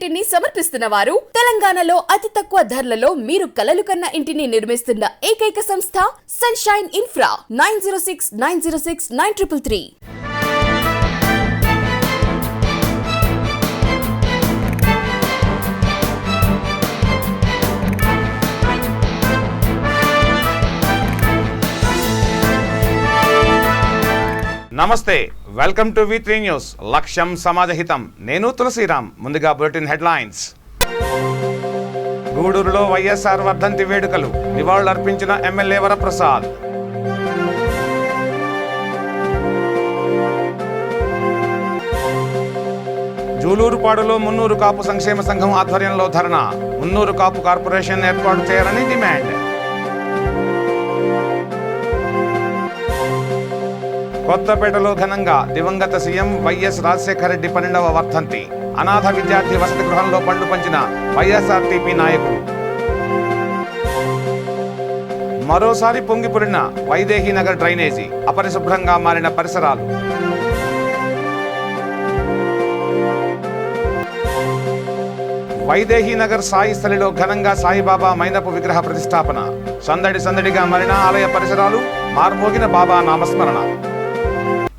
ఇంటిని సమర్పిస్తున్న వారు తెలంగాణలో అతి తక్కువ ధరలలో మీరు కలలు కన్న ఇంటిని నిర్మిస్తున్న ఏకైక సంస్థ సన్షైన్ ఇన్ఫ్రా 9069069333. నమస్తే, వెల్కమ్ టు V3 న్యూస్. లక్ష్యం సమాజహితం. నేను తులసిరామ్. ముందుగా బులెటిన్ హెడ్లైన్స్. గూడూరులో వైఎస్ఆర్ వర్ధంతి వేడుకలు, నివాళులర్పించిన ఎమ్మెల్యే వరప్రసాద్. జూలూరుపాడులో మున్నూరు కాపు సంక్షేమ సంఘం ఆధ్వర్యంలో ధర్నా, మున్నూరు కాపు కార్పొరేషన్ ఏర్పాటు చేయాలని డిమాండ్. కొత్తపేటలో ఘనంగా దివంగత సీఎం వైఎస్ రాజశేఖర రెడ్డి 12వ వర్ధంతి. అనాథ విద్యార్థి వసతి గృహంలో పండ్లు పంచిన వైఎస్ఆర్టీపీ నాయకులు. మరోసారి పొంగిపొరిన వైదేహి నగర్ డ్రైనేజీ, అపరిశుభ్రంగా మారిన పరిసరాలు. వైదేహి నగర్ సాయి స్థలిలో ఘనంగా సాయిబాబా మైనపు విగ్రహ ప్రతిష్టాపన. సందడిగా మారిన ఆలయ పరిసరాలు, మార్మోగిన బాబా నామస్మరణ.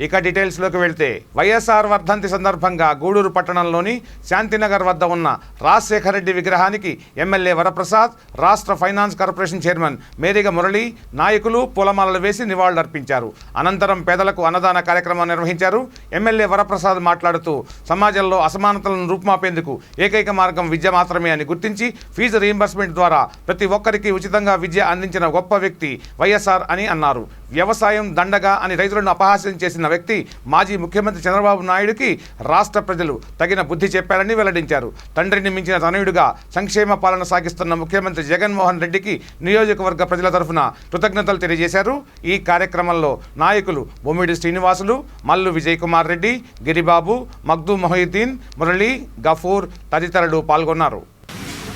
ఇక డీటెయిల్స్లోకి వెళ్తే, వైఎస్ఆర్ వర్ధంతి సందర్భంగా గూడూరు పట్టణంలోని శాంతినగర్ వద్ద ఉన్న రాజశేఖర రెడ్డి విగ్రహానికి ఎమ్మెల్యే వరప్రసాద్, రాష్ట్ర finance corporation chairman Meriga Murali నాయకులు పూలమాలలు వేసి నివాళులర్పించారు. అనంతరం పేదలకు అన్నదాన కార్యక్రమం నిర్వహించారు. ఎమ్మెల్యే వరప్రసాద్ మాట్లాడుతూ, సమాజంలో అసమానతలను రూపుమాపేందుకు ఏకైక మార్గం విద్య మాత్రమే అని గుర్తించి ఫీజు రీయింబర్స్మెంట్ ద్వారా ప్రతి ఒక్కరికి ఉచితంగా విద్య అందించిన గొప్ప వ్యక్తి వైఎస్ఆర్ అని అన్నారు. వ్యవసాయం దండగా అని రైతులను అపహాస్యం చేసిన వ్యక్తి మాజీ ముఖ్యమంత్రి చంద్రబాబు నాయుడుకి రాష్ట్ర ప్రజలు తగిన బుద్ధి చెప్పారని వెల్లడించారు. తండ్రిని మించిన తనయుడుగా సంక్షేమ పాలన సాగిస్తున్న ముఖ్యమంత్రి జగన్మోహన్ రెడ్డికి నియోజకవర్గ ప్రజల తరఫున కృతజ్ఞతలు తెలియజేశారు. ఈ కార్యక్రమంలో నాయకులు బొమ్మిడి శ్రీనివాసులు, మల్లు విజయ్ కుమార్ రెడ్డి, గిరిబాబు, మగ్దూ మొహిద్దీన్, మురళి, గఫూర్ తదితరులు పాల్గొన్నారు.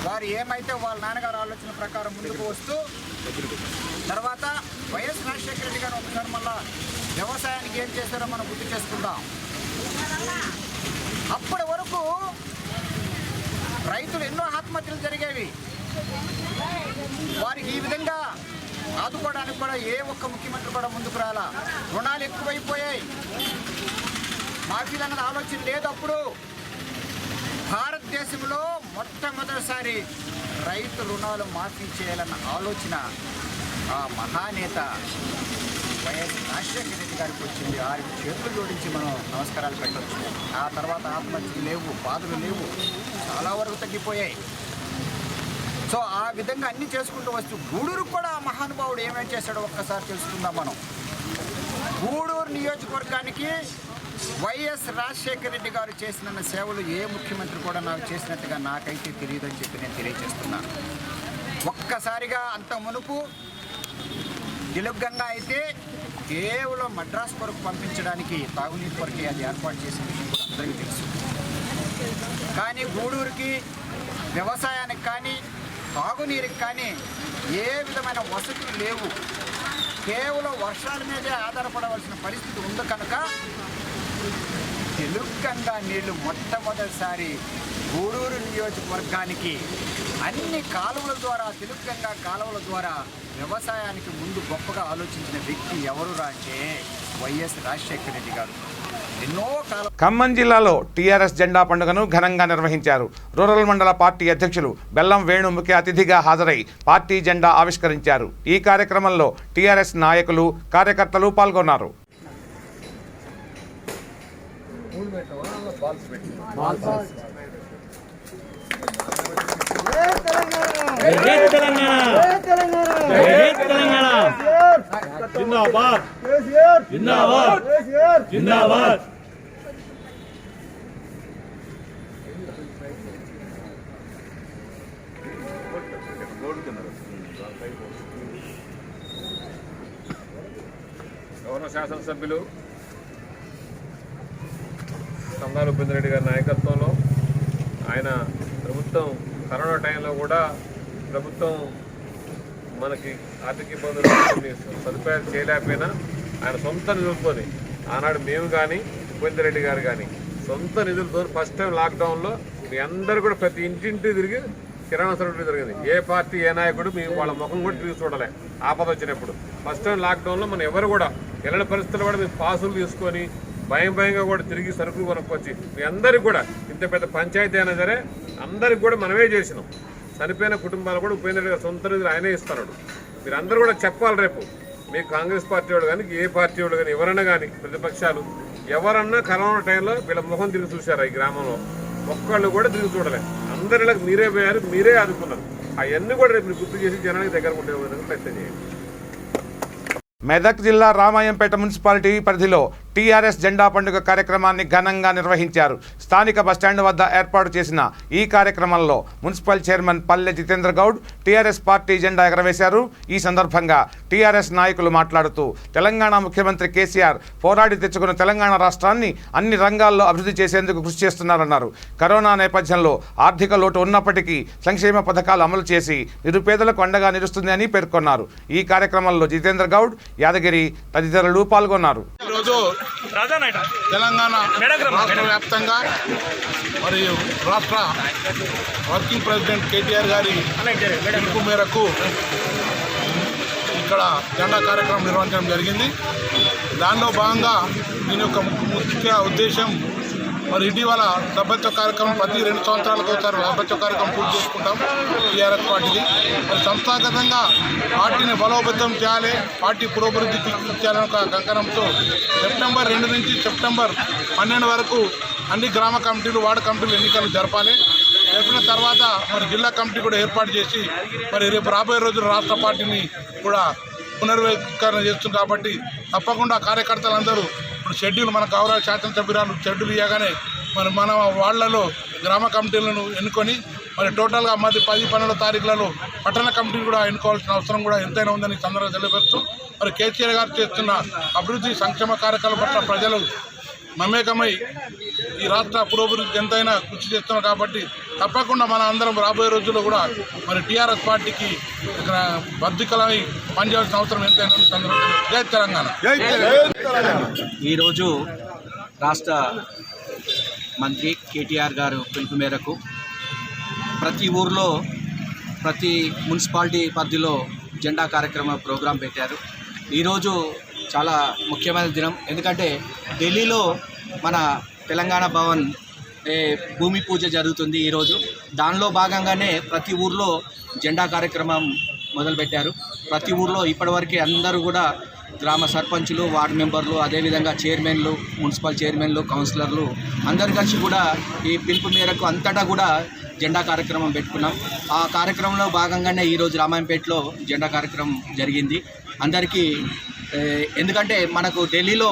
వారు ఏమైతే వాళ్ళ నాన్నగారు ఆలోచన ప్రకారం ముందుకు వస్తూ తర్వాత వైఎస్ రాజశేఖర రెడ్డి గారు ఒకసారి మళ్ళా వ్యవసాయానికి ఏం చేశారో మనం గుర్తు చేసుకుందాం. అప్పటి వరకు రైతులు ఎన్నో ఆత్మహత్యలు జరిగేవి. వారికి ఈ విధంగా ఆదుకోవడానికి కూడా ఏ ఒక్క ముఖ్యమంత్రి కూడా ముందుకు రాలా. రుణాలు ఎక్కువైపోయాయి, మాఫీలు అన్నది ఆలోచన లేదు. అప్పుడు భారతదేశంలో మొట్టమొదటిసారి రైతు రుణాలు మాఫీ చేయాలన్న ఆలోచన ఆ మహానేత వైఎస్ రాజశేఖర రెడ్డి గారికి వచ్చింది. వారికి చేతులు జోడించి మనం నమస్కారాలు పెట్టవచ్చు. ఆ తర్వాత ఆత్మహత్యలు లేవు, బాధలు లేవు, చాలా వరకు తగ్గిపోయాయి. సో ఆ విధంగా అన్నీ చేసుకుంటూ వస్తూ గూడూరు కూడా ఆ మహానుభావుడు ఏమేమి చేశాడో ఒక్కసారి తెలుసుకుందాం మనం. గూడూరు నియోజకవర్గానికి వైఎస్ రాజశేఖర రెడ్డి గారు చేసిన సేవలు ఏ ముఖ్యమంత్రి కూడా నాకు చేసినట్టుగా నాకైతే తెలియదని చెప్పి నేను తెలియజేస్తున్నాను. ఒక్కసారిగా అంత మునుపు తెలుగంగా అయితే కేవలం మద్రాసు వరకు పంపించడానికి తాగునీటి కొరకే అది ఏర్పాటు చేసిన విషయం కూడా అందరికీ తెలుసు. కానీ గూడూరుకి వ్యవసాయానికి కానీ తాగునీరుకి కానీ ఏ విధమైన వసతులు లేవు. కేవలం వర్షాల మీదే ఆధారపడవలసిన పరిస్థితి ఉంది కనుక తెలుగంగా నీళ్లు మొట్టమొదటిసారి గూడూరు నియోజకవర్గానికి అన్ని కాలువల ద్వారా, తెలుగంగా కాలువల ద్వారా వ్యవసాయానికి ముందు గొప్పగా ఆలోచించిన వ్యక్తి ఎవరు అంటే వైఎస్ రాజశేఖర రెడ్డి గారు. ఖమ్మం జిల్లాలో టీఆర్ఎస్ జెండా పండుగను ఘనంగా నిర్వహించారు. రూరల్ మండల పార్టీ అధ్యక్షులు బెల్లం వేణు ముఖ్య అతిథిగా హాజరై పార్టీ జెండా ఆవిష్కరించారు. ఈ కార్యక్రమంలో టీఆర్ఎస్ నాయకులు, కార్యకర్తలు పాల్గొన్నారు. గౌరవ శాసనసభ్యులు కందాల ఉపేంద్రరెడ్డి గారి నాయకత్వంలో ఆయన ప్రభుత్వం కరోనా టైంలో కూడా ప్రభుత్వం మనకి ఆర్థిక ఇబ్బందులు సదుపాయాలు చేయలేకపోయినా ఆయన సొంత నిధులతోని ఆనాడు మేము కానీ ఉపేంద్రరెడ్డి గారు కానీ సొంత నిధులతో ఫస్ట్ టైం లాక్డౌన్లో మీ అందరూ కూడా ప్రతి ఇంటింటి తిరిగి కిరాణా సరుకులు జరిగింది. ఏ పార్టీ ఏ నాయకుడు మీ వాళ్ళ ముఖం కూడా తిరిగి చూడలే ఆపద వచ్చినప్పుడు. ఫస్ట్ టైం లాక్డౌన్లో మనం ఎవరు కూడా ఎలాంటి పరిస్థితులు కూడా మేము పాసులు తీసుకొని భయంగా కూడా తిరిగి సరుకులు కొనుక్కొచ్చి మీ అందరికి కూడా ఇంత పెద్ద పంచాయతీ అయినా సరే అందరికి కూడా మనమే చేసినాం. చనిపోయిన కుటుంబాలు కూడా ఉపేంద్ర రెడ్డి గారు సొంత నిధులు ఆయనే ఇస్తున్నాడు. మీరందరూ కూడా చెప్పాలి రేపు మీ కాంగ్రెస్ పార్టీ వాడు కానీ ఏ పార్టీ వాడు కానీ ఎవరన్నా కానీ ప్రతిపక్షాలు ఎవరన్నా కరోనా టైంలో వీళ్ళ ముఖం తిరిగి చూశారా ఈ గ్రామంలో? ఒక్కళ్ళు కూడా తిరిగి చూడలే. అందరిలోకి మీరే పోయారు, మీరే ఆదుకున్నారు. అవన్నీ కూడా రేపు మీరు గుర్తు చేసి జనానికి దగ్గర ఉండే విధంగా ప్రయత్నం చేయండి. మెదక్ జిల్లా రామాయంపేట మున్సిపాలిటీ పరిధిలో టీఆర్ఎస్ జెండా పండుగ కార్యక్రమాన్ని ఘనంగా నిర్వహించారు. స్థానిక బస్టాండ్ వద్ద ఏర్పాటు చేసిన ఈ కార్యక్రమంలో మున్సిపల్ చైర్మన్ పల్లె జితేంద్ర గౌడ్ టీఆర్ఎస్ పార్టీ జెండా ఎగరవేశారు. ఈ సందర్భంగా టీఆర్ఎస్ నాయకులు మాట్లాడుతూ తెలంగాణ ముఖ్యమంత్రి కేసీఆర్ పోరాడి తెచ్చుకున్న తెలంగాణ రాష్ట్రాన్ని అన్ని రంగాల్లో అభివృద్ధి చేసేందుకు కృషి చేస్తున్నారన్నారు. కరోనా నేపథ్యంలో ఆర్థిక లోటు ఉన్నప్పటికీ సంక్షేమ పథకాలు అమలు చేసి నిరుపేదలకు అండగా నిలుస్తుంది అని పేర్కొన్నారు. ఈ కార్యక్రమంలో జితేంద్ర గౌడ్, యాదగిరి తదితరులు పాల్గొన్నారు. తెలంగాణ రాష్ట్ర వ్యాప్తంగా మరియు రాష్ట్ర వర్కింగ్ ప్రెసిడెంట్ కేటీఆర్ గారి పిలుపు మేరకు ఇక్కడ జెండా కార్యక్రమం నిర్వహించడం జరిగింది. దానిలో భాగంగా దీని యొక్క ముఖ్య ఉద్దేశం మరి ఇటీవల సభ్యత్వ కార్యక్రమం ప్రతి 2 సంవత్సరాలకు ఒకసారి సభ్యత్వ కార్యక్రమం పూర్తి చేసుకుంటాం టీఆర్ఎస్ పార్టీది. మరి సంస్థాగతంగా పార్టీని బలోపేతం చేయాలి, పార్టీ పురోభివృద్ధికి చేయాలని ఒక కంకణంతో సెప్టెంబర్ 2 నుంచి సెప్టెంబర్ 12 వరకు అన్ని గ్రామ కమిటీలు, వార్డు కమిటీలు ఎన్నికలు జరపాలి. జరిపిన తర్వాత మరి జిల్లా కమిటీ కూడా ఏర్పాటు చేసి మరి రేపు రాబోయే రోజులు రాష్ట్ర పార్టీని కూడా పునర్వీకరణ చేస్తుంది. కాబట్టి తప్పకుండా కార్యకర్తలందరూ ఇప్పుడు షెడ్యూల్ మన గౌరవ శాసనసభ్యురాలు షెడ్యూల్ ఇవ్వగానే మన వార్డులలో గ్రామ కమిటీలను ఎన్నుకొని మరి టోటల్గా 10-12 తారీఖులలో పట్టణ కమిటీని కూడా ఎన్నుకోవాల్సిన అవసరం కూడా ఎంతైనా ఉందని సందర్భంగా తెలియపరుస్తూ మరి కేసీఆర్ గారు చేస్తున్న అభివృద్ధి సంక్షేమ కార్యక్రమాల పట్ల ప్రజలు మమేకమై ఈ రాష్ట్ర పురోభివృద్ధికి ఎంతైనా కృషి చేస్తున్నాం. కాబట్టి తప్పకుండా మన అందరం రాబోయే రోజుల్లో కూడా మరి టీఆర్ఎస్ పార్టీకి ఇక్కడ బద్ధికలై పనిచేయాల్సిన అవసరం ఎంతైనా సందర్భంగా. జై తెలంగాణ. ఈరోజు రాష్ట్ర మంత్రి కేటీఆర్ గారు పిలుపు మేరకు ప్రతి ఊర్లో ప్రతి మున్సిపాలిటీ పరిధిలో జెండా కార్యక్రమ ప్రోగ్రాం పెట్టారు. ఈరోజు చాలా ముఖ్యమైన దినం. ఎందుకంటే ఢిల్లీలో మన తెలంగాణ భవన్ భూమి పూజ జరుగుతుంది ఈరోజు. దానిలో భాగంగానే ప్రతి ఊర్లో జెండా కార్యక్రమం మొదలుపెట్టారు. ప్రతి ఊర్లో ఇప్పటివరకు అందరూ కూడా గ్రామ సర్పంచులు, వార్డు మెంబర్లు, అదేవిధంగా చైర్మన్లు, మున్సిపల్ చైర్మన్లు, కౌన్సిలర్లు అందరు కలిసి కూడా ఈ పిలుపు మేరకు అంతటా కూడా జెండా కార్యక్రమం పెట్టుకున్నాం. ఆ కార్యక్రమంలో భాగంగానే ఈరోజు రామాయంపేటలో జెండా కార్యక్రమం జరిగింది. అందరికీ ఎందుకంటే మనకు ఢిల్లీలో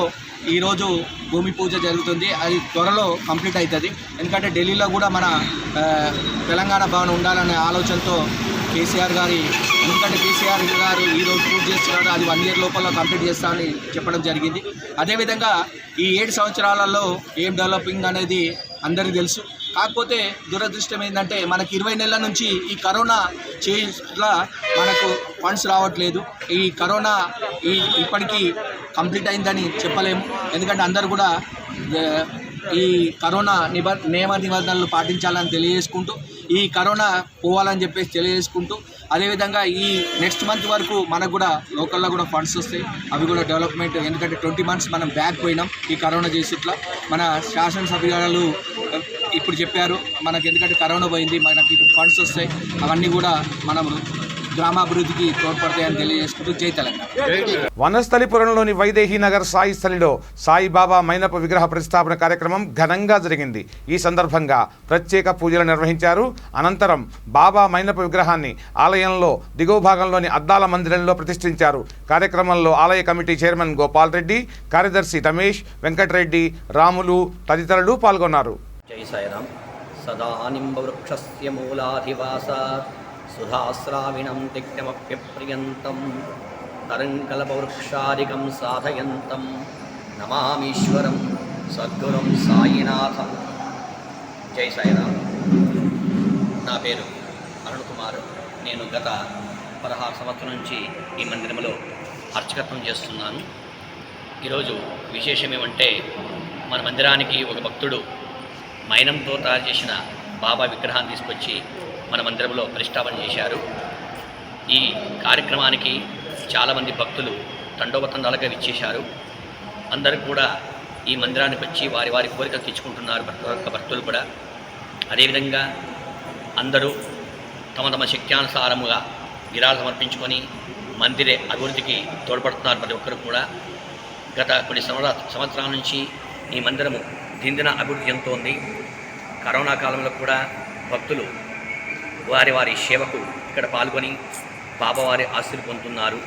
ఈరోజు భూమి పూజ జరుగుతుంది, అది త్వరలో కంప్లీట్ అవుతుంది. ఎందుకంటే ఢిల్లీలో కూడా మన తెలంగాణ భవన్ ఉండాలనే ఆలోచనతో కేసీఆర్ గారు ఈరోజు పూర్తి చేస్తున్నారు. అది 1 year లోపల కంప్లీట్ చేస్తామని చెప్పడం జరిగింది. అదేవిధంగా ఈ 7 సంవత్సరాలలో ఏం డెవలపింగ్ అనేది అందరికీ తెలుసు. కాకపోతే దురదృష్టం ఏంటంటే మనకి 20 నెలల నుంచి ఈ కరోనా చేట్లా మనకు ఫండ్స్ రావట్లేదు. ఈ కరోనా ఇప్పటికీ కంప్లీట్ అయిందని చెప్పలేము. ఎందుకంటే అందరూ కూడా ఈ కరోనా నియమ నిబంధనలు పాటించాలని తెలియజేసుకుంటూ, ఈ కరోనా పోవాలని చెప్పేసి తెలియజేసుకుంటూ, అదేవిధంగా ఈ నెక్స్ట్ మంత్ వరకు మనకు కూడా లోకల్లో కూడా ఫండ్స్ వస్తాయి. అవి కూడా డెవలప్మెంట్. ఎందుకంటే 20 months మనం బ్యాక్ పోయినాం ఈ కరోనా చేసి. ఇట్లా మన శాసనసభ్యులు ఇప్పుడు చెప్పారు మనకు, ఎందుకంటే కరోనా పోయింది, మనకి ఇప్పుడు ఫండ్స్ వస్తాయి. అవన్నీ కూడా మనం గ్రామాభివృద్ధికి తోడ్పడతాయని తెలియజేసుకుంటూ జై తెలంగాణ. వనస్థలిపురంలోని వైదేహీ నగర్ సాయి స్థలిలో సాయిబాబా మైనపు విగ్రహ ప్రతిష్టాపన కార్యక్రమం ఘనంగా జరిగింది. ఈ సందర్భంగా ప్రత్యేక పూజలు నిర్వహించారు. అనంతరం బాబా మైనపు విగ్రహాన్ని ఆలయంలో దిగువ భాగంలోని అద్దాల మందిరంలో ప్రతిష్ఠించారు. కార్యక్రమంలో ఆలయ కమిటీ చైర్మన్ గోపాల్ రెడ్డి, కార్యదర్శి రమేష్, వెంకటరెడ్డి, రాములు తదితరులు పాల్గొన్నారు. జై సాయిరామ్. సదానింబవృక్షస్య మూలాధివాసాత్ సుధాస్రావిణం తిక్తమప్యప్రియంతం తరంకల్పవృక్షాదికం సాధయంతం నమామీశ్వరం సద్గురుం సాయినాథం. జై సాయిరామ్. నా పేరు అరుణ్ కుమార్. నేను గత 16 సంవత్సరం నుంచి ఈ మందిరంలో అర్చకత్వం చేస్తున్నాను. ఈరోజు విశేషం ఏమంటే, మన మందిరానికి ఒక భక్తుడు మైనంతో తయారు చేసిన బాబా విగ్రహాన్ని తీసుకొచ్చి మన మందిరంలో ప్రతిష్టాపన చేశారు. ఈ కార్యక్రమానికి చాలామంది భక్తులు తండోపతండాలుగా విచ్చేశారు. అందరూ కూడా ఈ మందిరానికి వచ్చి వారి వారి కోరికలు తెచ్చుకుంటున్నారు. భక్తులు కూడా అదేవిధంగా అందరూ తమ తమ శక్త్యానుసారముగా విరాళాలు సమర్పించుకొని మందిరే అభివృద్ధికి తోడ్పడుతున్నారు. ప్రతి ఒక్కరు కూడా గత కొన్ని సంవత్సరాల నుంచి ఈ మందిరము దినదిన అభివృద్ధి చెందుతోంది. కరోనా కాలంలో కూడా భక్తులు వారి వారి సేవకు ఇక్కడ పాల్గొని బాబావారి ఆశీర్లు పొందుతున్నారు.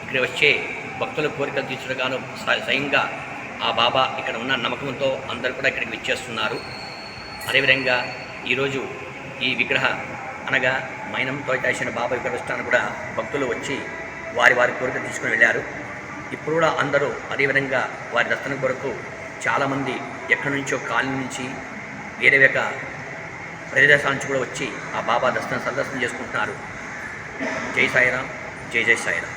ఇక్కడ వచ్చే భక్తుల కోరికలు తీర్చగాను స్వయంగా ఆ బాబా ఇక్కడ ఉన్న నమ్మకంతో అందరూ కూడా ఇక్కడికి విచ్చేస్తున్నారు. అదేవిధంగా ఈరోజు ఈ విగ్రహ అనగా మైనంతో చేసిన బాబా విగ్రహాన్ని కూడా భక్తులు వచ్చి వారి వారి కోరికలు తీసుకుని వెళ్ళారు. ఇప్పుడు కూడా అందరూ అదేవిధంగా వారి దర్శనం కొరకు చాలామంది ఎక్కడి నుంచో కాలనీ నుంచి వేరే వేక ప్రదేశాల నుంచి కూడా వచ్చి ఆ బాబా సందర్శనం చేసుకుంటున్నారు. జై సాయిరాం, జై జై సాయిరాం.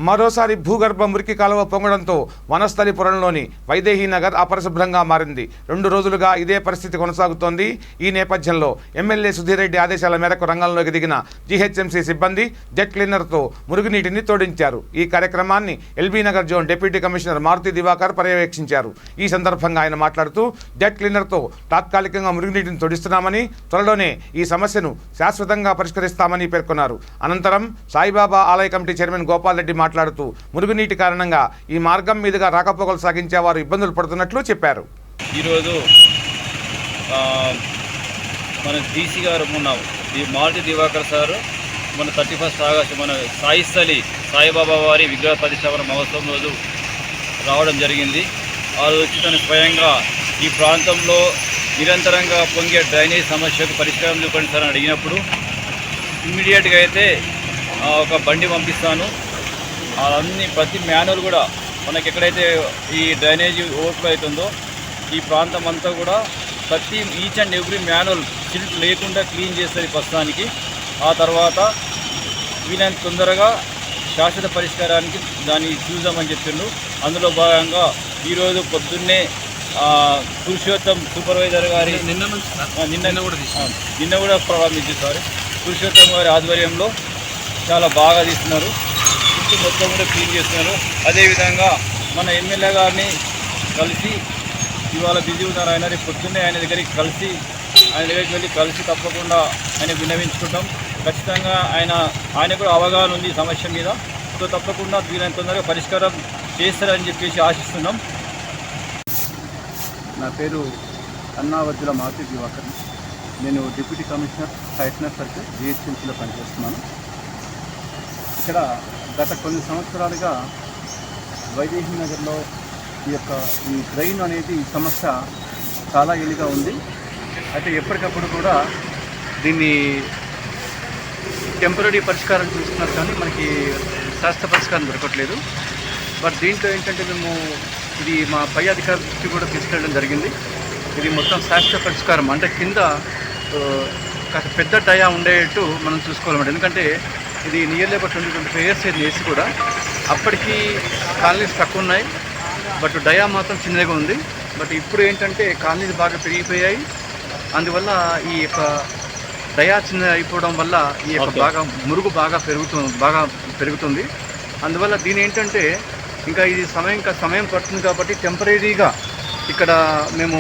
మరోసారి భూగర్భ మురికి కాలువ పొంగడంతో వనస్థలిపురంలోని వైదేహీ నగర్ అపరిశుభ్రంగా మారింది. 2 రోజులుగా ఇదే పరిస్థితి కొనసాగుతోంది. ఈ నేపథ్యంలో ఎమ్మెల్యే సుధీర్ రెడ్డి ఆదేశాల మేరకు రంగంలోకి దిగిన జీహెచ్ఎంసీ సిబ్బంది జెట్ క్లీనర్తో మురుగునీటిని తోడించారు. ఈ కార్యక్రమాన్ని LB Nagar zone deputy commissioner Maruti Diwakar పర్యవేక్షించారు. ఈ సందర్భంగా ఆయన మాట్లాడుతూ జెట్ క్లీనర్తో తాత్కాలికంగా మురుగునీటిని తోడిస్తున్నామని, త్వరలోనే ఈ సమస్యను శాశ్వతంగా పరిష్కరిస్తామని పేర్కొన్నారు. అనంతరం సాయిబాబా ఆలయ కమిటీ చైర్మన్ గోపాల్ రెడ్డి మాట్లాడుతూ మురుగునీటి కారణంగా ఈ మార్గం మీదుగా రాకపోకలు సాగించేవారు ఇబ్బందులు పడుతున్నట్లు చెప్పారు. ఈరోజు మన డీసీ గారు ఉన్నాం మారుతి దివాకర్ సారు మన 31 ఆగస్టు మన సాయిస్థలి సాయిబాబా వారి విగ్రహ ప్రతిష్టాపన మహోత్సవం రోజు రావడం జరిగింది. ఆ రోజు వచ్చి తను స్వయంగా ఈ ప్రాంతంలో నిరంతరంగా పొంగే డ్రైనేజ్ సమస్యకు పరిష్కారం చూపండి సార్ అని అడిగినప్పుడు ఇమ్మీడియట్గా అయితే ఒక బండి పంపిస్తాను, అన్ని ప్రతి మాన్యువల్ కూడా మనకి ఎక్కడైతే ఈ డ్రైనేజ్ ఓవర్ఫ్లో అవుతుందో ఈ ప్రాంతం అంతా కూడా ప్రతి each and every manual silt లేకుండా క్లీన్ చేస్తుంది ప్రస్తుతానికి. ఆ తర్వాత వీలైనంత తొందరగా శాశ్వత పరిష్కారానికి దాన్ని చూద్దామని చెప్పిండు. అందులో భాగంగా ఈరోజు పొద్దున్నే పురుషోత్తం సూపర్వైజర్ గారి నిన్న కూడా ప్రారంభించారు. పురుషోత్తం గారి ఆధ్వర్యంలో చాలా బాగా తీస్తున్నారు, మొత్తం కూడా క్లీన్ చేస్తున్నారు. అదేవిధంగా మన ఎమ్మెల్యే గారిని కలిసి ఇవాళ బిజీ ఉన్నారు ఆయన, రేపు పొద్దున్నే ఆయన దగ్గరికి వెళ్ళి కలిసి తప్పకుండా ఆయన విన్నవించుకుంటాం. ఖచ్చితంగా ఆయన కూడా అవగాహన ఉంది ఈ సమస్య మీద. సో తప్పకుండా వీలైనంత తొందరగా పరిష్కారం చేస్తారని చెప్పేసి ఆశిస్తున్నాం. నా పేరు అన్నావజ్జుల మారుతి దివాకర్. నేను డిప్యూటీ కమిషనర్ సైట్నర్ సర్కిల్ జిహెచ్ఎంసీలో పనిచేస్తున్నాను. ఇక్కడ గత కొన్ని సంవత్సరాలుగా వైదేహీ నగర్లో ఈ డ్రైన్ అనేది సమస్య చాలా ఎలిగా ఉంది. అయితే ఎప్పటికప్పుడు కూడా దీన్ని టెంపరీ పరిష్కారం చూస్తున్నారు కానీ మనకి శాశ్వత పరిష్కారం దొరకట్లేదు. బట్ దీంట్లో ఏంటంటే మేము ఇది మా పై అధికారుల దృష్టి కూడా తీసుకెళ్ళడం జరిగింది. ఇది మొత్తం శాశ్వత పరిష్కారం అంటే కింద కాస్త పెద్ద డయా ఉండేట్టు మనం చూసుకోవాలన్నమాట. ఎందుకంటే ఇది నియర్లీ ఒక 20-25 ఇయర్స్ వేసి కూడా అప్పటికి కాలనీస్ తక్కువ ఉన్నాయి, బట్ డయా మాత్రం చిన్నగా ఉంది. బట్ ఇప్పుడు ఏంటంటే కాలనీస్ బాగా పెరిగిపోయాయి. అందువల్ల ఈ యొక్క డయా చిన్న అయిపోవడం వల్ల ఈ యొక్క మురుగు బాగా పెరుగుతుంది. అందువల్ల దీని ఏంటంటే ఇంకా ఇది సమయం పడుతుంది కాబట్టి టెంపరీగా ఇక్కడ మేము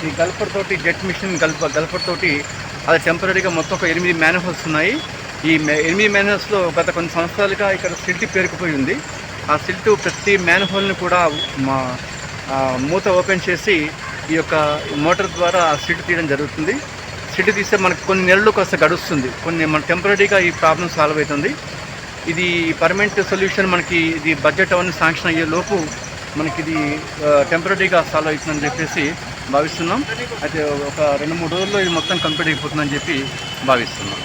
ఈ గల్ఫర్ తోటి జెట్ మిషన్ గల్ఫర్ తోటి అది టెంపరీగా మొత్తం ఒక 8 మ్యాన్హోల్స్ ఉన్నాయి. ఈ 8 మ్యాన్హోల్స్లో గత కొన్ని సంవత్సరాలుగా ఇక్కడ సిల్ట్ పేరుకుపోయి ఉంది. ఆ సిల్ట్ ప్రతి మ్యాన్హోల్ని కూడా మూత ఓపెన్ చేసి ఈ యొక్క మోటార్ ద్వారా ఆ సిల్ట్ తీయడం జరుగుతుంది. సిల్ట్ తీస్తే మనకు కొన్ని నెలలు కాస్త గడుస్తుంది, మన టెంపరీగా ఈ ప్రాబ్లం సాల్వ్ అవుతుంది. ఇది పర్మనెంట్ సొల్యూషన్ మనకి ఇది బడ్జెట్ అవన్నీ శాంక్షన్ అయ్యే లోపు మనకి ఇది టెంపరీగా సాల్వ్ అవుతుందని చెప్పేసి భావిస్తున్నాం. అయితే ఒక 2-3 రోజుల్లో ఇది మొత్తం కంప్లీట్ అయిపోతుందని చెప్పి భావిస్తున్నాం.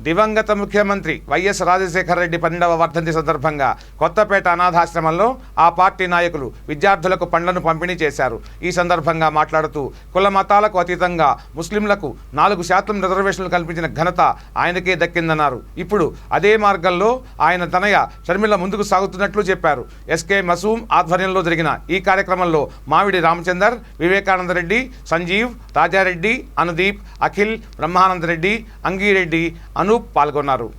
దివంగత ముఖ్యమంత్రి వైఎస్ రాజశేఖర రెడ్డి 12వ వర్ధంతి సందర్భంగా కొత్తపేట అనాథాశ్రమంలో ఆ పార్టీ నాయకులు విద్యార్థులకు పండ్లను పంపిణీ చేశారు. ఈ సందర్భంగా మాట్లాడుతూ కుల మతాలకు అతీతంగా ముస్లింలకు 4% రిజర్వేషన్లు కల్పించిన ఘనత ఆయనకే దక్కిందన్నారు. ఇప్పుడు అదే మార్గంలో ఆయన తనయ షర్మిల ముందుకు సాగుతున్నట్లు చెప్పారు. ఎస్కే మసూమ్ ఆధ్వర్యంలో జరిగిన ఈ కార్యక్రమంలో మావిడి రామచందర్, వివేకానంద రెడ్డి, సంజీవ్, రాజారెడ్డి, అనుదీప్, అఖిల్, బ్రహ్మానందరెడ్డి, అంగిరెడ్డి, అనూప్ పాల్గొన్నారు.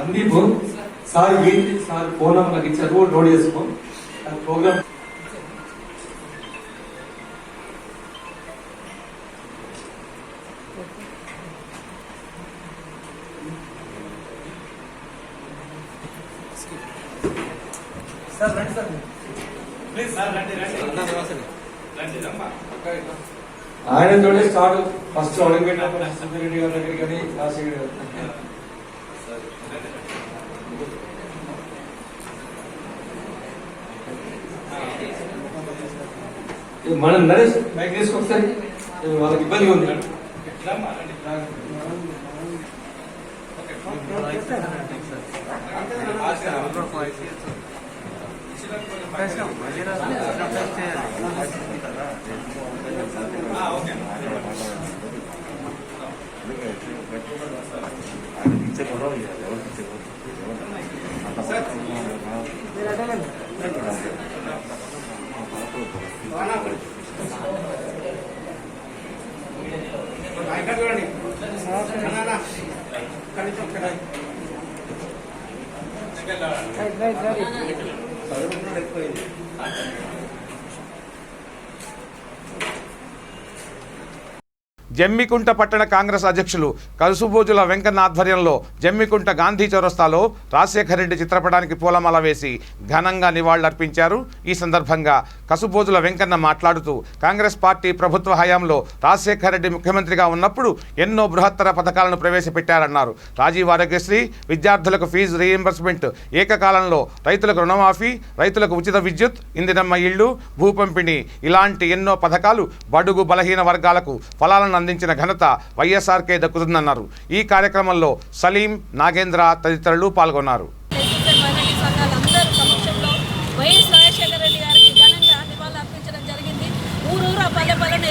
అందీప్ సార్ ఏంటి సార్ ఫోన్ నాకు ఇచ్చారు, నోట్ చేసుకో ప్రోగ్రామ్. సార్ రండి సార్, ప్లీజ్ సార్ రండి ఆయనతోనే స్టార్ట్. ఫస్ట్ అడుగుపెట్టినప్పుడు సుబ్బారెడ్డి గారి దగ్గర కానీ రాజశేఖర్ గారు మనం నరేష్ బైక్ తీసుకొస్తాయి వాళ్ళకి ఇబ్బందిగా ఉంది. జమ్మికుంట పట్టణ కాంగ్రెస్ అధ్యక్షులు కలుసుబోజుల వెంకన్న ఆధ్వర్యంలో జమ్మికుంట గాంధీ చౌరస్తాలో రాజశేఖర రెడ్డి చిత్రపటానికి పూలమాల వేసి ఘనంగా నివాళులర్పించారు. ఈ సందర్భంగా కసుబోజుల వెంకన్న మాట్లాడుతూ కాంగ్రెస్ పార్టీ ప్రభుత్వ హయాంలో రాజశేఖర రెడ్డి ముఖ్యమంత్రిగా ఉన్నప్పుడు ఎన్నో బృహత్తర పథకాలను ప్రవేశపెట్టారన్నారు. రాజీవ్ ఆరోగ్యశ్రీ, విద్యార్థులకు ఫీజు రీయింబర్స్మెంట్, ఏకకాలంలో రైతులకు రుణమాఫీ, రైతులకు ఉచిత విద్యుత్, ఇందిరమ్మ ఇళ్లు, భూ పంపిణీ ఇలాంటి ఎన్నో పథకాలు బడుగు బలహీన వర్గాలకు ఫలాలను అందించిన ఘనత వైఎస్ఆర్కే దక్కుతుందన్నారు. ఈ కార్యక్రమంలో సలీం, నాగేంద్ర తదితరులు పాల్గొన్నారు.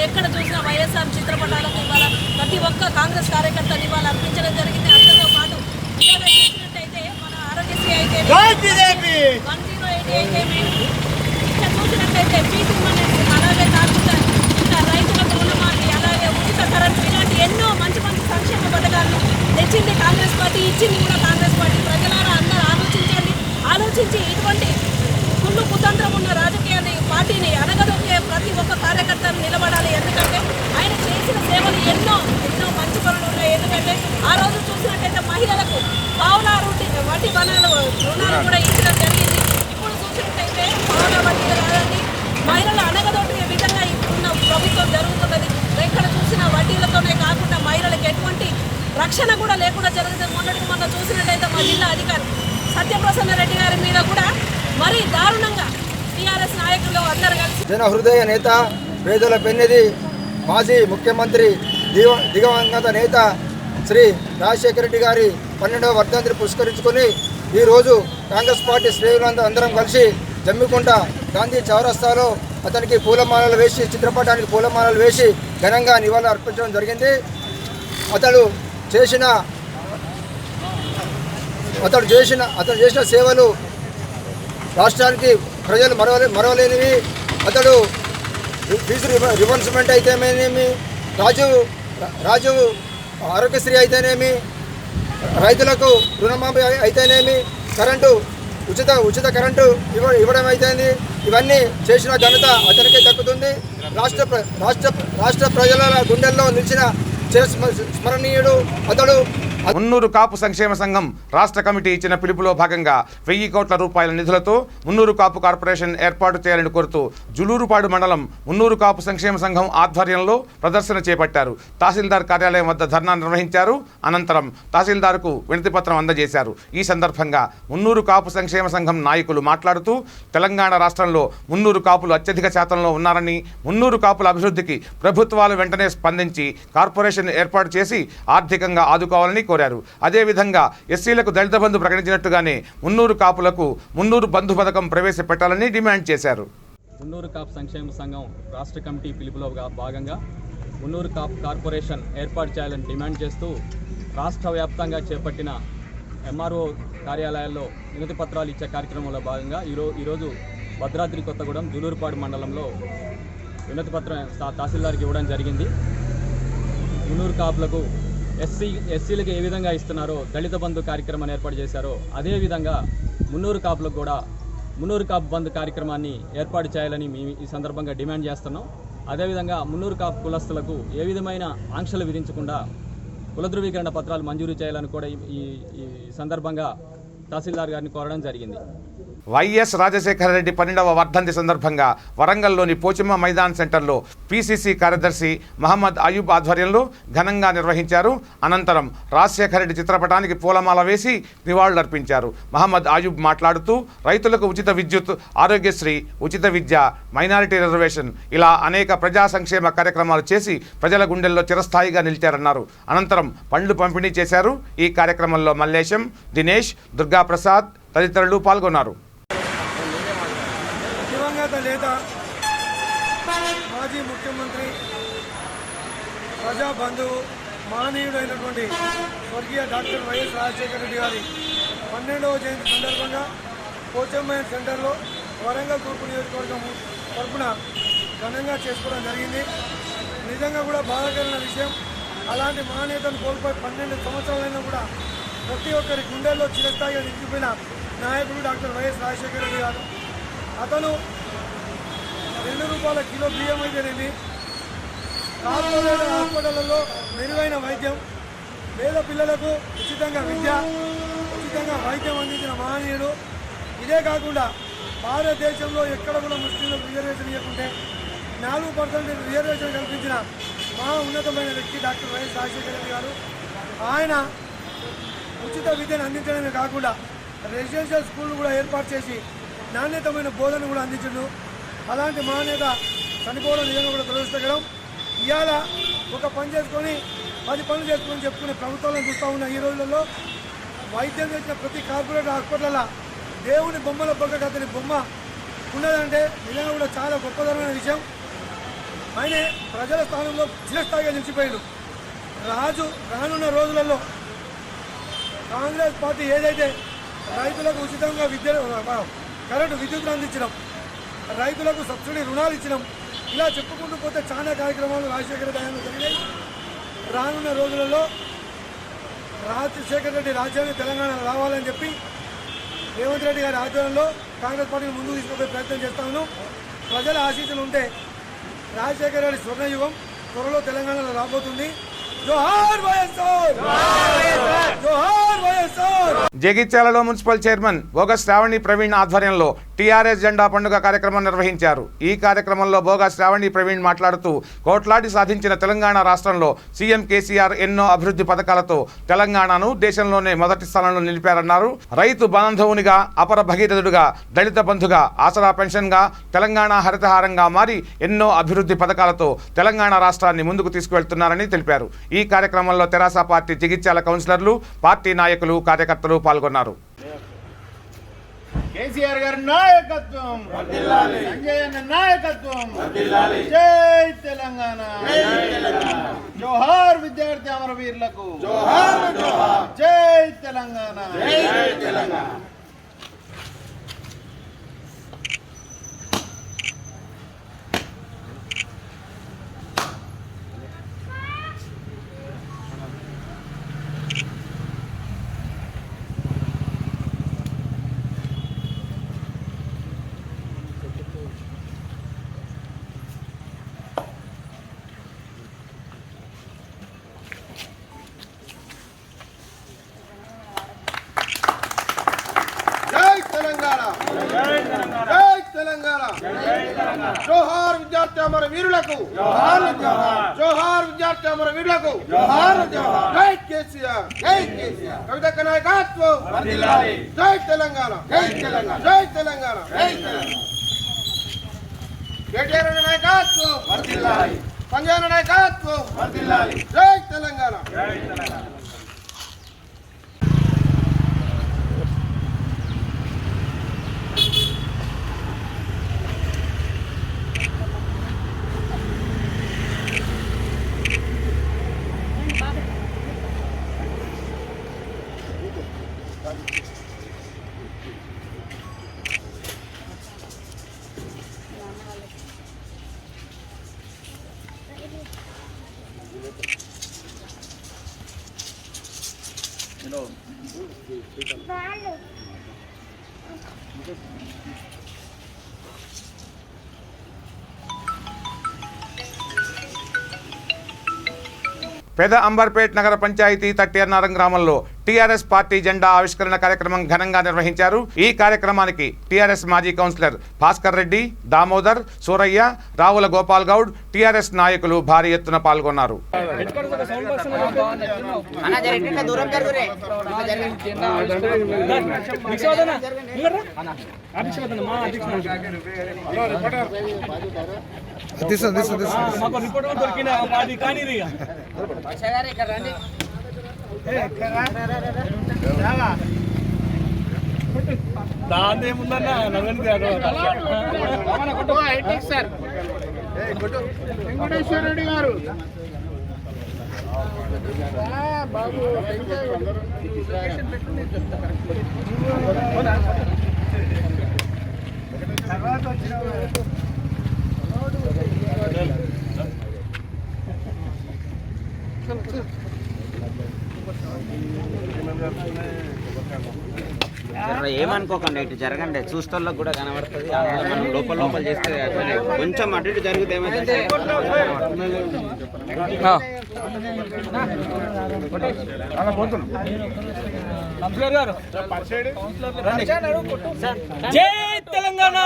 ఎక్కడ చూసినా వైఎస్ఆర్ చిత్రపటాలకు ఇవాళ ప్రతి ఒక్క కాంగ్రెస్ కార్యకర్త ఇవాళ అర్పించడం జరిగింది. అంతతో పాటు చూసినట్టయితే మన ఆరోగ్యశ్రీ అయితే 108 అయితే ఇక్కడ చూసినట్టయితే పీటీ మనీ, అలాగే కాకుండా ఇంకా రైతులకు రుణమాఫీ, అలాగే ఉచిత కరెంట్, ఇలాంటి ఎన్నో మంచి మంచి సంక్షేమ పథకాలను తెచ్చింది కాంగ్రెస్ పార్టీ, ఇచ్చింది కూడా కాంగ్రెస్ పార్టీ. ప్రజలారా అందరూ ఆలోచించి ఇటువంటి కుళ్ళు కుతంత్రం ఉన్న రాజకీయాన్ని పార్టీని అనగదొక్కే ప్రతి ఒక్క కార్యకర్తను నిలబడాలి. ఎందుకంటే ఆయన చేసిన సేవలు ఎన్నో మంచి పనులు ఉన్నాయి. ఎందుకంటే ఆ రోజు చూసినట్టయితే మహిళలకు పావులా వడ్డీ రుణాలు కూడా ఇచ్చడం జరిగింది. ఇప్పుడు చూసినట్టయితే పావులా వడ్డీలు కాదండి, మహిళలు అనగదొక్కే విధంగా ఇప్పుడున్న ప్రభుత్వం జరుగుతున్నది. ఎక్కడ చూసిన వడ్డీలతోనే కాకుండా మహిళలకు ఎటువంటి రక్షణ కూడా లేకుండా జరుగుతుంది. మొన్న చూసినట్టయితే మా జిల్లా అధికారి సత్యప్రసన్న రెడ్డి గారి మీద కూడా మరీ దారుణంగా టీఆర్ఎస్ నాయకులు అందరూ కలిసి జన హృదయ నేత, పేదల పెన్నిధి, మాజీ ముఖ్యమంత్రి, దివంగత నేత శ్రీ రాజశేఖర రెడ్డి గారి 12వ వర్ధంతిని పురస్కరించుకొని ఈరోజు కాంగ్రెస్ పార్టీ శ్రేణులంతా అందరం కలిసి జమ్మికుంట గాంధీ చౌరస్తాలో అతనికి పూలమాలలు వేసి, చిత్రపటానికి పూలమాలలు వేసి ఘనంగా నివాళులు అర్పించడం జరిగింది. అతడు చేసిన సేవలు రాష్ట్రానికి ప్రజలు మరవలేనివి. అతడు ఫీజు రివర్స్మెంట్ అయితేనేమి, రాజు ఆరోగ్యశ్రీ అయితేనేమి, రైతులకు రుణమాఫీ అయితేనేమి, ఉచిత కరెంటు ఇవ్వడం అయితేంది, ఇవన్నీ చేసిన ఘనత అతనికే దక్కుతుంది. రాష్ట్ర ప్రజల గుండెల్లో నిలిచిన చిరస్మరణీయుడు అతడు. మున్నూరు కాపు సంక్షేమ సంఘం రాష్ట్ర కమిటీ ఇచ్చిన పిలుపులో భాగంగా 1000 కోట్ల రూపాయల నిధులతో మున్నూరు కాపు కార్పొరేషన్ ఏర్పాటు చేయాలని కోరుతూ జులూరుపాడు మండలం మున్నూరు కాపు సంక్షేమ సంఘం ఆధ్వర్యంలో ప్రదర్శన చేపట్టారు. తహసీల్దార్ కార్యాలయం వద్ద ధర్నా నిర్వహించారు. అనంతరం తహసీల్దార్కు వినతిపత్రం అందజేశారు. ఈ సందర్భంగా మున్నూరు కాపు సంక్షేమ సంఘం నాయకులు మాట్లాడుతూ తెలంగాణ రాష్ట్రంలో మున్నూరు కాపులు అత్యధిక శాతంలో ఉన్నారని, మున్నూరు కాపుల అభివృద్ధికి ప్రభుత్వాలు వెంటనే స్పందించి కార్పొరేషన్ ఏర్పాటు చేసి ఆర్థికంగా ఆదుకోవాలని కోరారు. అదేవిధంగా ఎస్సీలకు దళిత బంధు ప్రకటించినట్టుగానే మున్నూరు కాపులకు మున్నూరు బంధు పథకం ప్రవేశపెట్టాలని డిమాండ్ చేశారు. మున్నూరు కాపు సంక్షేమ సంఘం రాష్ట్ర కమిటీ పిలుపులో భాగంగా మున్నూరు కాపు కార్పొరేషన్ ఏర్పాటు చేయాలని డిమాండ్ చేస్తూ రాష్ట్ర వ్యాప్తంగా చేపట్టిన ఎంఆర్ఓ కార్యాలయాల్లో వినతి పత్రాలు ఇచ్చే కార్యక్రమంలో భాగంగా ఈరోజు భద్రాద్రి కొత్తగూడెం జులూరుపాడు మండలంలో వినతి పత్రం తహసీల్దార్కి ఇవ్వడం జరిగింది. మున్నూరు కాపులకు ఎస్సీలకు ఏ విధంగా ఇస్తున్నారో దళిత బంధు కార్యక్రమాన్ని ఏర్పాటు చేశారో అదేవిధంగా మున్నూరు కాపులకు కూడా మున్నూరు కాపు బంధు కార్యక్రమాన్ని ఏర్పాటు చేయాలని మేము ఈ సందర్భంగా డిమాండ్ చేస్తున్నాం. అదేవిధంగా మున్నూరు కాపు కులస్తులకు ఏ విధమైన ఆంక్షలు విధించకుండా కుల ధృవీకరణ పత్రాలు మంజూరు చేయాలని కూడా ఈ సందర్భంగా తహసీల్దార్ గారిని కోరడం జరిగింది. వైఎస్ రాజశేఖర రెడ్డి 12వ వర్ధంతి సందర్భంగా వరంగల్లోని పోచమ్మ మైదాన్ సెంటర్లో పిసిసి కార్యదర్శి మహమ్మద్ అయూబ్ ఆధ్వర్యంలో ఘనంగా నిర్వహించారు. అనంతరం రాజశేఖర రెడ్డి చిత్రపటానికి పూలమాల వేసి నివాళులర్పించారు. మహమ్మద్ అయూబ్ మాట్లాడుతూ రైతులకు ఉచిత విద్యుత్, ఆరోగ్యశ్రీ, ఉచిత విద్య, మైనారిటీ రిజర్వేషన్ ఇలా అనేక ప్రజా సంక్షేమ కార్యక్రమాలు చేసి ప్రజల గుండెల్లో చిరస్థాయిగా నిలిచారన్నారు. అనంతరం పండ్లు పంపిణీ చేశారు. ఈ కార్యక్రమంలో మల్లేశం, దినేష్, దుర్గాప్రసాద్ తదితరులు పాల్గొన్నారు. దివంగత నేత, మాజీ ముఖ్యమంత్రి, ప్రజాబంధువు, మహనీయుడైనటువంటి స్వర్గీయ డాక్టర్ వైఎస్ రాజశేఖర రెడ్డి గారి 12వ జయంతి సందర్భంగా పోచమ్మ సెంటర్లో వరంగల్ తూర్పు నియోజకవర్గం తరఫున ఘనంగా చేసుకోవడం జరిగింది. నిజంగా కూడా బాధాకరమైన విషయం. అలాంటి మహానేతను కోల్పోయి 12 సంవత్సరాలైనా కూడా ప్రతి ఒక్కరి గుండెల్లో చిరస్థాయిగా నిలిచిపోయిన నాయకుడు డాక్టర్ వైఎస్ రాజశేఖర రెడ్డి గారు. అతను ₹2 కిలో బియ్యం అయితేనేమి, కార్పొరేట్ హాస్పిటళ్లలో మెరుగైన వైద్యం, పేద పిల్లలకు ఉచితంగా విద్య, ఉచితంగా వైద్యం అందించిన మహనీయుడు. ఇదే కాకుండా భారతదేశంలో ఎక్కడ కూడా ముస్లింలకు రిజర్వేషన్ ఇవ్వకుంటే 4% రిజర్వేషన్ కల్పించిన మహా ఉన్నతమైన వ్యక్తి డాక్టర్ వైఎస్ రాజశేఖర రెడ్డి గారు. ఆయన ఉచిత విద్యను అందించడమే కాకుండా రెసిడెన్షియల్ స్కూళ్ళు కూడా ఏర్పాటు చేసి నాణ్యతమైన బోధన కూడా అందించడు. అలాంటి మహానేత చనిపోవడం నిజంగా కూడా దురదృష్టకరం. ఇవాళ ఒక పని చేసుకొని 10 పనులు చేసుకొని చెప్పుకునే ప్రభుత్వాలను చూస్తూ ఉన్న ఈ రోజులలో వైద్యం చేసిన ప్రతి కార్పొరేట్ హాస్పిటల్లో దేవుని బొమ్మల పక్కకు అతని బొమ్మ ఉన్నదంటే నిజంగా కూడా చాలా గొప్పతరమైన విషయం. ఆయన ప్రజల స్థానంలో చిరస్థాయిగా నిలిచిపోయాడు. రానున్న రోజులలో కాంగ్రెస్ పార్టీ ఏదైతే రైతులకు ఉచితంగా కరెంటు విద్యుత్ అందించడం, రైతులకు సబ్సిడీ రుణాలు ఇచ్చడం, ఇలా చెప్పుకుంటూ పోతే చాలా కార్యక్రమాలు రాజశేఖర రెడ్డి జరిగాయి. రానున్న రోజులలో రాజశేఖర రెడ్డి రాజ్యాన్ని తెలంగాణ రావాలని చెప్పి రేవంత్ రెడ్డి గారి ఆధ్వర్యంలో కాంగ్రెస్ పార్టీని ముందుకు తీసుకుపోయే ప్రయత్నం చేస్తా ఉన్నాం. ప్రజల ఆశీస్సులు ఉంటే రాజశేఖర రెడ్డి స్వర్ణయుగం త్వరలో తెలంగాణలో రాబోతుంది. జోహార్ వైఎస్ఆర్! జోహార్ వైఎస్ఆర్! జగిత్యాలలో మున్సిపల్ చైర్మన్ బోగ శ్రావణి ప్రవీణ్ ఆధ్వర్యంలో టీఆర్ఎస్ జెండా పండుగ కార్యక్రమం నిర్వహించారు. ఈ కార్యక్రమంలో బోగ శ్రావణి ప్రవీణ్ మాట్లాడుతూ కోట్లాది సాధించిన తెలంగాణ రాష్ట్రంలో సీఎం కేసీఆర్ ఎన్నో అభివృద్ధి పథకాలతో తెలంగాణను దేశంలోనే మొదటి స్థానంలో నిలిపారన్నారు. రైతు బాంధవునిగా, అపర భగీరథుడుగా, దళిత బంధుగా, ఆసరా పెన్షన్గా, తెలంగాణ హరితహారంగా మారి ఎన్నో అభివృద్ధి పథకాలతో తెలంగాణ రాష్ట్రాన్ని ముందుకు తీసుకువెళ్తున్నారని తెలిపారు. ఈ కార్యక్రమంలో తెరాస పార్టీ జగిత్యాల కౌన్సిలర్లు, పార్టీ నాయకులు, కార్యకర్తలు పాల్గొన్నారు. కేసీఆర్ గారి నాయకత్వం, సంజయ్ అన్న నాయకత్వం, జై తెలంగాణ, జోహార్ విద్యార్థి అమరవీరులకు, జై తెలంగాణ. జోహార్ విద్యార్థి అమర వీరులకు జోహార్ విద్యార్థి అమర వీరులకు జై కేసీఆర్ కవితక్క నాయకత్వం జై తెలంగాణ జై తెలంగాణ కేటీఆర్ నాయకత్వం సంజయ్ నాయకత్వం జై తెలంగాణ పెద అంబర్పేట్ నగర పంచాయతీ తట్టేర్నారం గ్రామంలో టీఆర్ఎస్ పార్టీ జెండా ఆవిష్కరణ కార్యక్రమం ఘనంగా నిర్వహించారు. ఈ కార్యక్రమానికి టీఆర్ఎస్ మాజీ కౌన్సిలర్ భాస్కర్ రెడ్డి, దామోదర్, సూరయ్య, రావుల గోపాల్ గౌడ్, టీఆర్ఎస్ నాయకులు భారీ ఎత్తున పాల్గొన్నారు. దాందేముందన్నా వెంకటేశ్వర రెడ్డి గారు బాబు తర్వాత వచ్చిన ఏమనుకోకండి, ఇటు జరగండి, చూస్తోళ్ళకి కూడా కనబడుతుంది. మనం లోపల లోపల చేస్తే కొంచెం అటు ఇటు జరిగితే ఏమైతే జై తెలంగాణ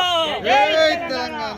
జై తెలంగాణ.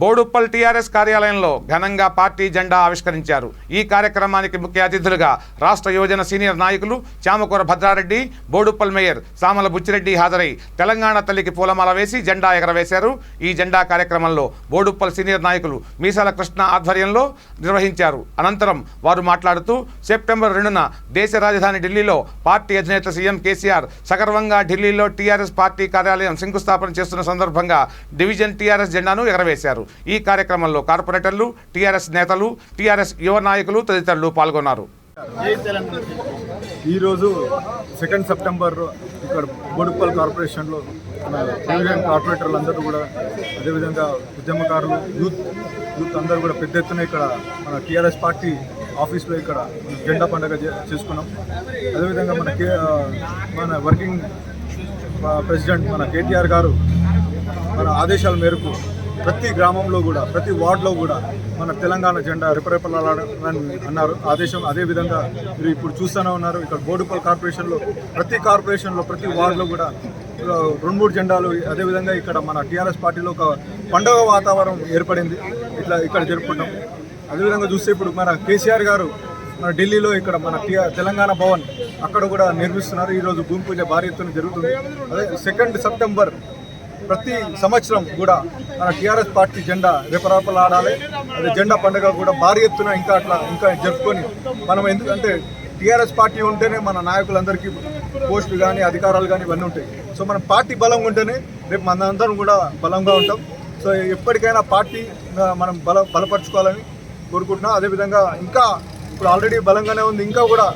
బోడుప్పల్ టీఆర్ఎస్ కార్యాలయంలో ఘనంగా పార్టీ జెండా ఆవిష్కరించారు. ఈ కార్యక్రమానికి ముఖ్య అతిథులుగా రాష్ట్ర యువజన సీనియర్ నాయకులు చామకూర భద్రారెడ్డి, బోడుప్పల్ మేయర్ సామల బుచ్చిరెడ్డి హాజరై తెలంగాణ తల్లికి పూలమాల వేసి జెండా ఎగరవేశారు. ఈ జెండా కార్యక్రమంలో బోడుప్పల్ సీనియర్ నాయకులు మీసాల కృష్ణ ఆధ్వర్యంలో నిర్వహించారు. అనంతరం వారు మాట్లాడుతూ సెప్టెంబర్ 2న దేశ రాజధాని ఢిల్లీలో పార్టీ అధినేత సీఎం కేసీఆర్ సగర్వంగా ఢిల్లీలో టీఆర్ఎస్ పార్టీ కార్యాలయం శంకుస్థాపన చేస్తున్న సందర్భంగా డివిజన్ టీఆర్ఎస్ జెండాను ఎగరవేశారు. ఈ కార్యక్రమంలో కార్పొరేటర్లు, టీఆర్ఎస్ నేతలు, టీఆర్ఎస్ యువ నాయకులు తదితరులు పాల్గొన్నారు. ఈరోజు 2 సెప్టెంబర్ ఇక్కడ బోడుప్పల్ కార్పొరేషన్లో మన డివిజన్ కార్పొరేటర్లు అందరూ కూడా, అదేవిధంగా ఉద్యమకారులు, యూత్ అందరూ కూడా పెద్ద ఎత్తున ఇక్కడ మన టీఆర్ఎస్ పార్టీ ఆఫీస్లో ఇక్కడ జెండా పండుగ చేసుకున్నాం. అదేవిధంగా మన వర్కింగ్ ప్రెసిడెంట్ మన కేటీఆర్ గారు మన ఆదేశాల మేరకు ప్రతి గ్రామంలో కూడా, ప్రతి వార్డులో కూడా మన తెలంగాణ జెండా రెపరెపలాడాలని అన్నారు ఆదేశం. అదేవిధంగా మీరు ఇప్పుడు చూస్తూనే ఉన్నారు, ఇక్కడ బోడుప్పల్ కార్పొరేషన్లో ప్రతి వార్డులో కూడా 2-3 జెండాలు. అదేవిధంగా ఇక్కడ మన టీఆర్ఎస్ పార్టీలో ఒక పండుగ వాతావరణం ఏర్పడింది, ఇక్కడ జరుపుకుంటాం. అదేవిధంగా చూస్తే ఇప్పుడు మన కేసీఆర్ గారు మన ఢిల్లీలో ఇక్కడ మన తెలంగాణ భవన్ అక్కడ కూడా నిర్మిస్తున్నారు. ఈరోజు భూమి పూజ భారీ ఎత్తున జరుగుతుంది. అదే 2 సెప్టెంబర్ ప్రతి సంవత్సరం కూడా మన టీఆర్ఎస్ పార్టీ జెండా రెపరెపలాడాలి. అదే జెండా పండుగ కూడా భారీ ఎత్తున ఇంకా జరుపుకొని మనం, ఎందుకంటే టీఆర్ఎస్ పార్టీ ఉంటేనే మన నాయకులందరికీ పోస్టులు కానీ అధికారాలు కానీ ఇవన్నీ ఉంటాయి. సో మన పార్టీ బలంగా ఉంటేనే రేపు మనందరం కూడా బలంగా ఉంటాం. సో ఎప్పటికైనా పార్టీ మనం బలపరచుకోవాలని కోరుకుంటున్నాం. అదేవిధంగా ఇంకా ఇప్పుడు ఆల్రెడీ బలంగానే ఉంది, ఇంకా కూడా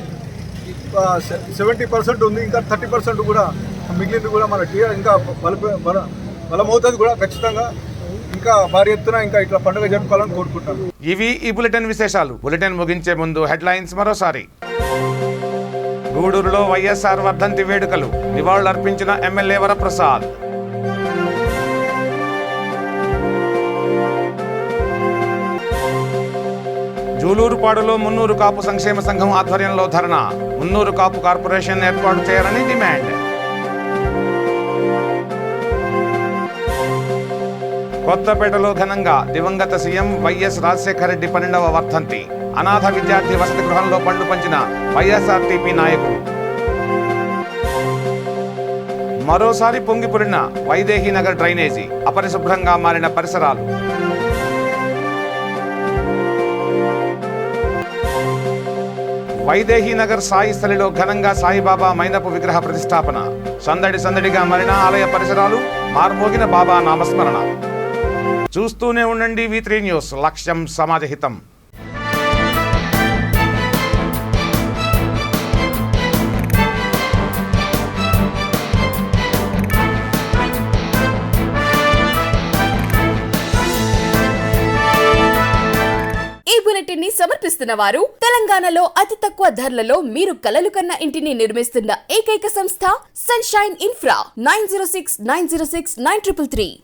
70% ఉంది, ఇంకా 30% కూడా మిగిలింది కూడా మన టీఆర్ ఇంకా బలమవుతుంది కూడా ఖచ్చితంగా. ఇంకా భారీ ఎత్తున ఇంకా ఇట్లా పండుగ జరుపుకోవాలని కోరుకుంటాను. ఇవి ఈ బులెటిన్ విశేషాలు. బులెటిన్ ముగించే ముందు హెడ్లైన్స్ మరోసారి. గూడూరులో వైఎస్ఆర్ వర్ధంతి వేడుకలు, నివాళులర్పించిన ఎమ్మెల్యే వరప్రసాద్. జూలూరుపాడులో మున్నూరు కాపు సంక్షేమ సంఘం ఆధ్వర్యంలో ధర్నా. మున్నూరు కాపు కార్పొరేషన్ ఏర్పాటు చేయాలని డిమాండ్. కొత్తపేటలో ఘనంగా దివంగత సీఎం వైఎస్ రాజశేఖర రెడ్డి 12వ వర్ధంతి. అనాథ విద్యార్థి వసతి గృహంలో పండ్లు పంచిన వైఎస్ఆర్టీపీ నాయకులు. మరోసారి పొంగిపొరిన వైదేహి నగర్ డ్రైనేజీ, అపరిశుభ్రంగా మారిన పరిసరాలు. వైదేహి నగర్ సాయి స్థలిలో ఘనంగా సాయిబాబా మైనపు విగ్రహ ప్రతిష్టాపన. సందడి సందడిగా మారిన ఆలయ పరిసరాలు, మార్మోగిన బాబా నామస్మరణ. చూస్తూనే ఉండండి V3 న్యూస్, లక్ష్యం సమాజహితం. ఈ బులెటిన్ ని సమర్పిస్తున్న వారు తెలంగాణలో అతి తక్కువ ధరలలో మీరు కలలు కన్న ఇంటిని నిర్మిస్తున్న ఏకైక సంస్థ సన్షైన్ ఇన్ఫ్రా. 9069069333.